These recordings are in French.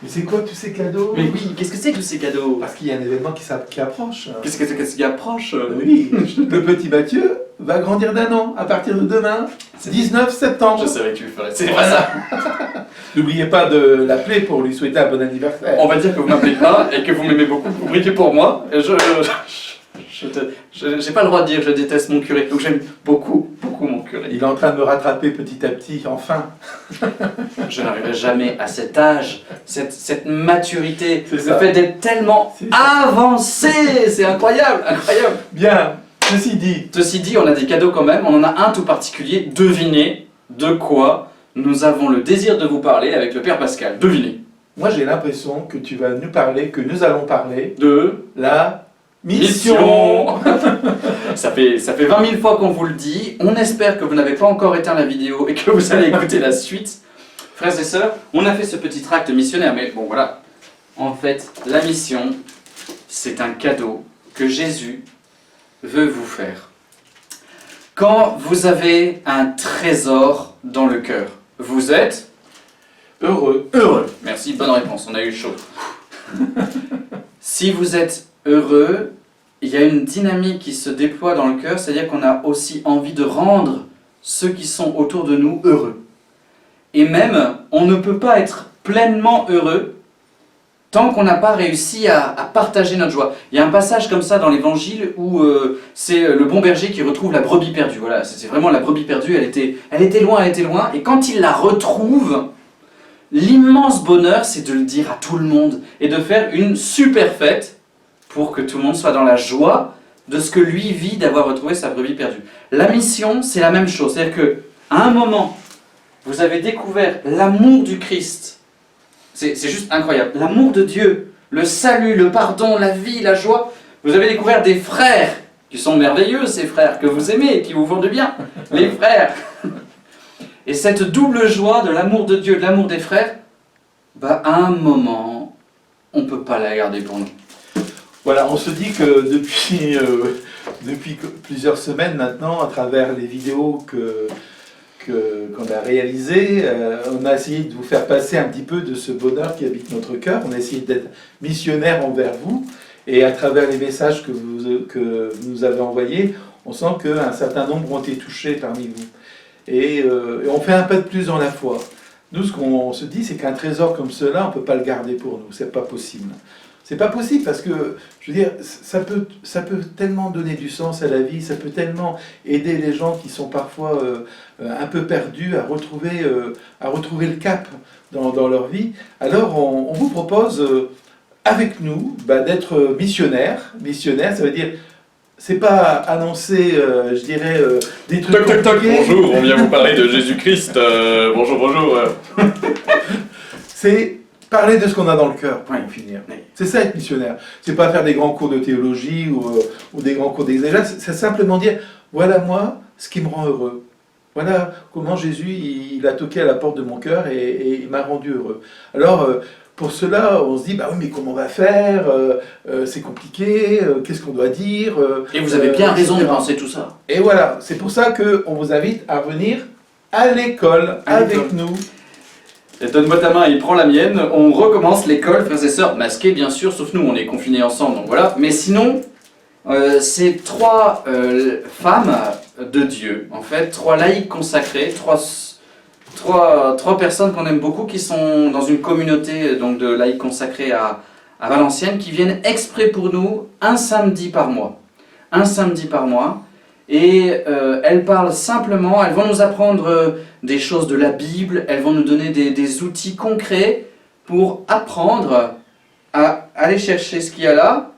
Mais c'est quoi tous ces cadeaux? Mais oui, qu'est-ce que c'est que tous ces cadeaux? Parce qu'il y a un événement qui approche. Qu'est-ce qui approche? Oui, le petit Mathieu va grandir d'1 an à partir de demain, 19 septembre. Je savais que tu le ferais, c'est pas ça. N'oubliez pas de l'appeler pour lui souhaiter un bon anniversaire. On va dire que vous m'appelez pas et que vous m'aimez beaucoup, vous priez pour moi. Et j'ai pas le droit de dire que je déteste mon curé, donc j'aime beaucoup, beaucoup mon curé. Il est en train de me rattraper petit à petit, enfin. Je n'arriverai jamais à cet âge, cette maturité, C'est le ça. fait d'être tellement C'est ça. avancé, c'est incroyable, incroyable. Bien, ceci dit, Ceci dit, on a des cadeaux quand même, on en a un tout particulier. Devinez de quoi nous avons le désir de vous parler avec le Père Pascal. Devinez. moi j'ai l'impression que tu vas nous parler, que nous allons parler De la mission. Ça fait 20 000 fois qu'on vous le dit. On espère que vous n'avez pas encore éteint la vidéo et que vous allez écouter la suite. Frères et sœurs, on a fait ce petit tract missionnaire, mais bon voilà. En fait, la mission, c'est un cadeau que Jésus veut vous faire. Quand vous avez un trésor dans le cœur, vous êtes Heureux. heureux. Merci, bonne réponse, on a eu chaud. Si vous êtes heureux, il y a une dynamique qui se déploie dans le cœur, c'est-à-dire qu'on a aussi envie de rendre ceux qui sont autour de nous heureux. Et même, on ne peut pas être pleinement heureux tant qu'on n'a pas réussi à partager notre joie. Il y a un passage comme ça dans l'évangile où c'est le bon berger qui retrouve la brebis perdue. Voilà, c'est vraiment la brebis perdue, elle était loin, et quand il la retrouve, l'immense bonheur, c'est de le dire à tout le monde et de faire une super fête pour que tout le monde soit dans la joie de ce que lui vit d'avoir retrouvé sa brebis perdue. La mission, c'est la même chose. C'est-à-dire qu'à un moment, vous avez découvert l'amour du Christ. C'est juste incroyable. L'amour de Dieu, le salut, le pardon, la vie, la joie. Vous avez découvert des frères qui sont merveilleux, ces frères que vous aimez, qui vous font du bien. Les frères. Et cette double joie de l'amour de Dieu, de l'amour des frères, bah, à un moment, on ne peut pas la garder pour nous. Voilà, on se dit que depuis plusieurs semaines maintenant, à travers les vidéos qu'on a réalisées, on a essayé de vous faire passer un petit peu de ce bonheur qui habite notre cœur. On a essayé d'être missionnaire envers vous. Et à travers les messages que vous nous avez envoyés, on sent qu'un certain nombre ont été touchés parmi vous. Et on fait un pas de plus dans la foi. Nous, ce qu'on se dit, c'est qu'un trésor comme cela, on ne peut pas le garder pour nous. C'est pas possible. C'est pas possible parce que, je veux dire, ça peut tellement donner du sens à la vie, ça peut tellement aider les gens qui sont parfois un peu perdus à retrouver le cap dans leur vie. Alors, on vous propose, avec nous, d'être missionnaire. Missionnaire, ça veut dire, c'est pas annoncer, je dirais, des trucs compliqués. Bonjour, on vient vous parler de Jésus-Christ. Bonjour. C'est parler de ce qu'on a dans le cœur, pour Oui. en finir. Oui. C'est ça être missionnaire. C'est pas faire des grands cours de théologie ou des grands cours d'exégèse. C'est simplement dire, voilà moi, ce qui me rend heureux. Voilà comment Jésus, il a toqué à la porte de mon cœur et il m'a rendu heureux. Alors, pour cela, on se dit, bah oui, mais comment on va faire? C'est compliqué, qu'est-ce qu'on doit dire? Et vous avez bien raison de etc. penser tout ça. Et voilà, c'est pour ça qu'on vous invite à venir à l'école avec nous. Et donne-moi ta main, il prend la mienne. On recommence l'école, frères et sœurs, masqués bien sûr, sauf nous, on est confinés ensemble, donc voilà. Mais sinon, c'est 3 femmes de Dieu, en fait, 3 laïcs consacrés, 3 personnes qu'on aime beaucoup, qui sont dans une communauté donc, de laïcs consacrés à Valenciennes, qui viennent exprès pour nous un samedi par mois. Un samedi par mois. Et elles parlent simplement, elles vont nous apprendre des choses de la Bible, elles vont nous donner des outils concrets pour apprendre à aller chercher ce qu'il y a là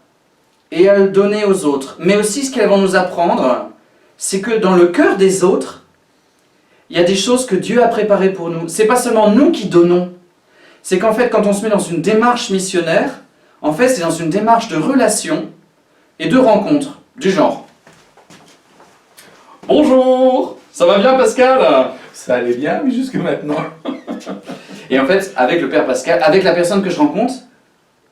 et à le donner aux autres. Mais aussi ce qu'elles vont nous apprendre, c'est que dans le cœur des autres, il y a des choses que Dieu a préparées pour nous. C'est pas seulement nous qui donnons, c'est qu'en fait quand on se met dans une démarche missionnaire, en fait c'est dans une démarche de relation et de rencontre, du genre. Bonjour, ça va bien Pascal? Ça allait bien, mais jusque maintenant. Et en fait, avec le Père Pascal, avec la personne que je rencontre,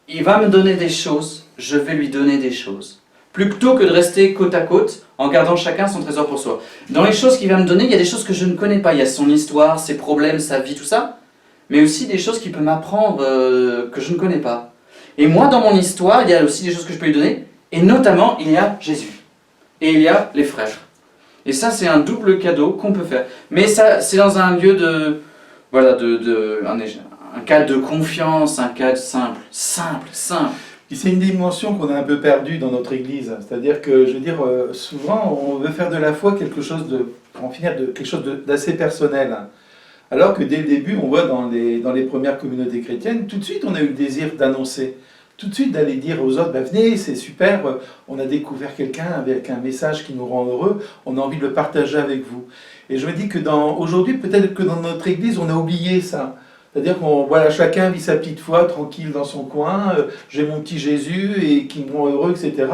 il va me donner des choses, je vais lui donner des choses. Plutôt que de rester côte à côte, en gardant chacun son trésor pour soi. Dans les choses qu'il va me donner, il y a des choses que je ne connais pas. Il y a son histoire, ses problèmes, sa vie, tout ça. mais aussi des choses qu'il peut m'apprendre que je ne connais pas. Et moi, dans mon histoire, il y a aussi des choses que je peux lui donner, et notamment, il y a Jésus, et il y a les frères. Et ça, c'est un double cadeau qu'on peut faire. Mais ça, c'est dans un lieu de... Voilà, un cadre de confiance, un cadre simple. Et c'est une dimension qu'on a un peu perdue dans notre Église. C'est-à-dire que, je veux dire, souvent, on veut faire de la foi quelque chose d'assez personnel. Alors que dès le début, on voit dans les premières communautés chrétiennes, tout de suite, on a eu le désir d'annoncer. Tout de suite, d'aller dire aux autres, venez, c'est super, on a découvert quelqu'un avec un message qui nous rend heureux, on a envie de le partager avec vous. Et je me dis que aujourd'hui, peut-être que dans notre Église, on a oublié ça. C'est-à-dire qu'on voilà, chacun vit sa petite foi tranquille dans son coin, j'ai mon petit Jésus et qui me rend heureux, etc.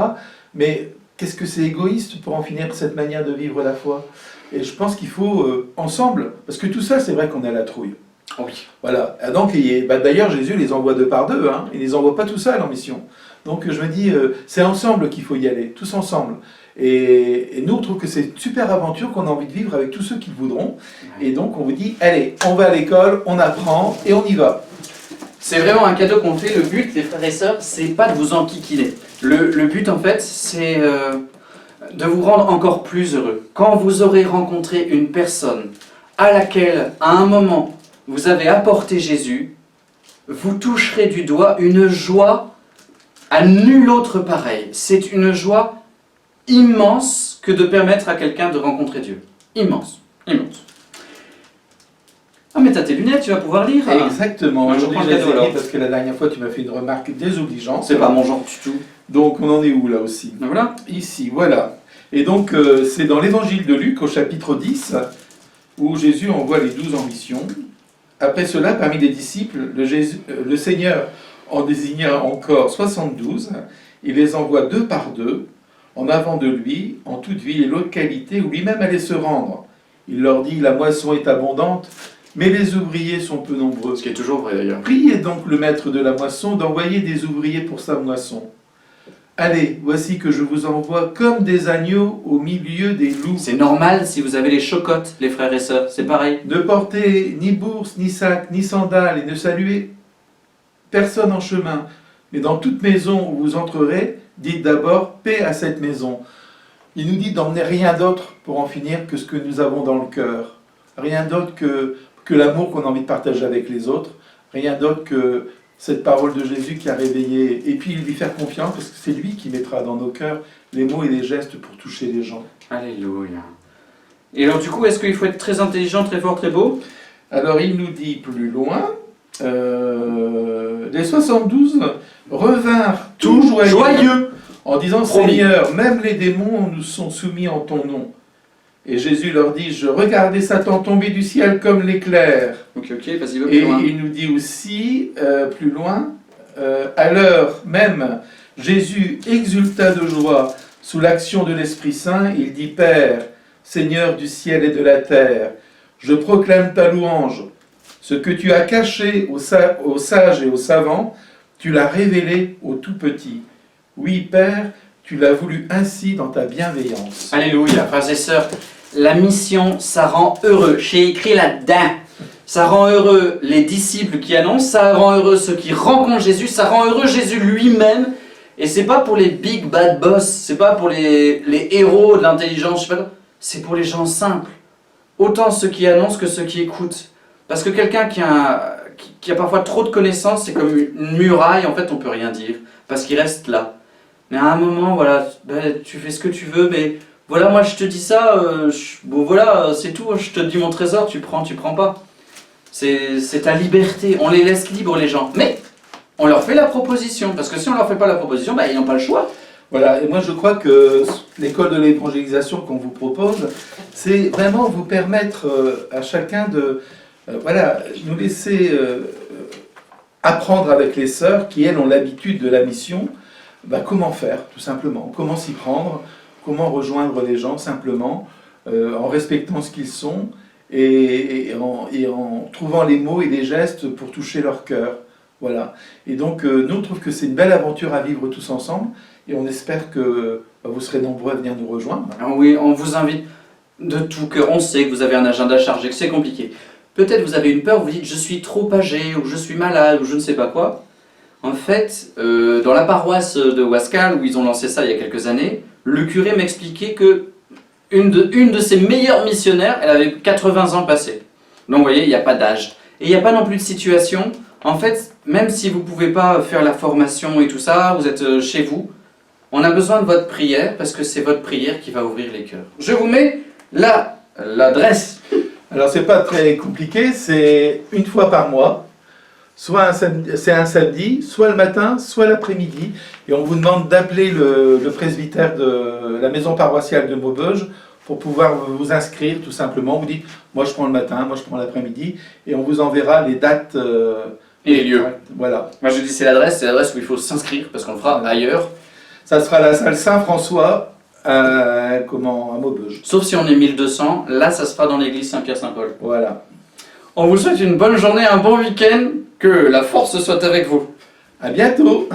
Mais qu'est-ce que c'est égoïste pour en finir cette manière de vivre la foi? Et je pense qu'il faut ensemble, parce que tout ça, c'est vrai qu'on a la trouille. Oui. Voilà. Donc, d'ailleurs, Jésus les envoie 2 par 2, hein. Il les envoie pas tout seuls en mission. Donc, je me dis, c'est ensemble qu'il faut y aller, tous ensemble. Et nous, on trouve que c'est une super aventure qu'on a envie de vivre avec tous ceux qui le voudront. Et donc, on vous dit, allez, on va à l'école, on apprend et on y va. C'est vraiment un cadeau qu'on fait. Le but, les frères et sœurs, c'est pas de vous enquiquiner. Le but, en fait, c'est de vous rendre encore plus heureux. Quand vous aurez rencontré une personne à laquelle, à un moment, vous avez apporté Jésus, vous toucherez du doigt une joie à nul autre pareil. C'est une joie immense que de permettre à quelqu'un de rencontrer Dieu. Immense, immense. Ah mais t'as tes lunettes, tu vas pouvoir lire. Exactement. Moi, je prends le cadeau alors. Parce que la dernière fois, tu m'as fait une remarque désobligeante. C'est pas mon genre du tout. Donc, on en est où là aussi? Voilà. Ici, voilà. Et donc, c'est dans l'évangile de Luc, au chapitre 10, où Jésus envoie les 12 en mission. Après cela, parmi les disciples, le Seigneur en désigna encore 72. Il les envoie 2 par 2, en avant de lui, en toute ville et localité où lui-même allait se rendre. Il leur dit, la moisson est abondante, mais les ouvriers sont peu nombreux. Ce qui est toujours vrai d'ailleurs. Priez donc le maître de la moisson d'envoyer des ouvriers pour sa moisson. Allez, voici que je vous envoie comme des agneaux au milieu des loups. C'est normal si vous avez les chocottes, les frères et sœurs, c'est pareil. Ne portez ni bourse, ni sac, ni sandales, et ne saluez personne en chemin. Mais dans toute maison où vous entrerez, dites d'abord paix à cette maison. Il nous dit d'emmener rien d'autre pour en finir que ce que nous avons dans le cœur. Rien d'autre que l'amour qu'on a envie de partager avec les autres. Rien d'autre que cette parole de Jésus qui a réveillé. Et puis lui faire confiance parce que c'est lui qui mettra dans nos cœurs les mots et les gestes pour toucher les gens. Alléluia. Et alors du coup, est-ce qu'il faut être très intelligent, très fort, très beau? Alors il nous dit plus loin, les 72 revinrent tout joyeux en disant, Seigneur, même les démons nous sont soumis en ton nom. Et Jésus leur dit, je regardais Satan tomber du ciel comme l'éclair. Ok, vas-y, va Et plus loin. il nous dit aussi, plus loin, à l'heure même, Jésus exulta de joie sous l'action de l'Esprit Saint. Il dit, Père, Seigneur du ciel et de la terre, je proclame ta louange. Ce que tu as caché aux sages et aux savants, tu l'as révélé aux tout petits. Oui, Père, tu l'as voulu ainsi dans ta bienveillance. Alléluia, frères et sœurs. La mission, ça rend heureux. J'ai écrit là-dedans. Ça rend heureux les disciples qui annoncent, ça rend heureux ceux qui rencontrent Jésus, ça rend heureux Jésus lui-même. Et c'est pas pour les big bad boss, c'est pas pour les héros de l'intelligence, je sais pas quoi. C'est pour les gens simples. Autant ceux qui annoncent que ceux qui écoutent. Parce que quelqu'un qui a parfois trop de connaissances, c'est comme une muraille, en fait on peut rien dire. Parce qu'il reste là. Mais à un moment, voilà, tu fais ce que tu veux, mais voilà, moi je te dis ça, bon voilà, c'est tout, je te dis mon trésor, tu prends pas. C'est ta liberté, on les laisse libres les gens. Mais on leur fait la proposition, parce que si on leur fait pas la proposition, ils n'ont pas le choix. Voilà, et moi je crois que l'école de l'évangélisation qu'on vous propose, c'est vraiment vous permettre à chacun de nous laisser apprendre avec les sœurs qui, elles, ont l'habitude de la mission, comment faire, tout simplement, comment s'y prendre, comment rejoindre les gens simplement, en respectant ce qu'ils sont et en trouvant les mots et les gestes pour toucher leur cœur. Voilà. Et donc, nous, on trouve que c'est une belle aventure à vivre tous ensemble et on espère que vous serez nombreux à venir nous rejoindre. Ah oui, on vous invite de tout cœur. On sait que vous avez un agenda chargé, que c'est compliqué. Peut-être vous avez une peur, vous dites je suis trop âgé, ou je suis malade, ou je ne sais pas quoi. En fait, dans la paroisse de Wascal, où ils ont lancé ça il y a quelques années, le curé m'expliquait que une de ses meilleures missionnaires, elle avait 80 ans passés. Donc vous voyez, il n'y a pas d'âge. Et il n'y a pas non plus de situation. En fait, même si vous ne pouvez pas faire la formation et tout ça, vous êtes chez vous, on a besoin de votre prière, parce que c'est votre prière qui va ouvrir les cœurs. Je vous mets l'adresse. Alors c'est pas très compliqué, c'est une fois par mois, soit c'est un samedi, soit le matin, soit l'après-midi, et on vous demande d'appeler le presbytère de la maison paroissiale de Maubeuge pour pouvoir vous inscrire tout simplement. Vous dites, moi je prends le matin, moi je prends l'après-midi, et on vous enverra les dates et les lieux. Voilà. Moi je dis c'est l'adresse où il faut s'inscrire, parce qu'on le fera ailleurs. Ça sera la salle Saint-François à Maubeuge. Sauf si on est 1200, là ça se fera dans l'église Saint-Pierre-Saint-Paul. Voilà. On vous souhaite une bonne journée, un bon week-end, que la force soit avec vous. À bientôt.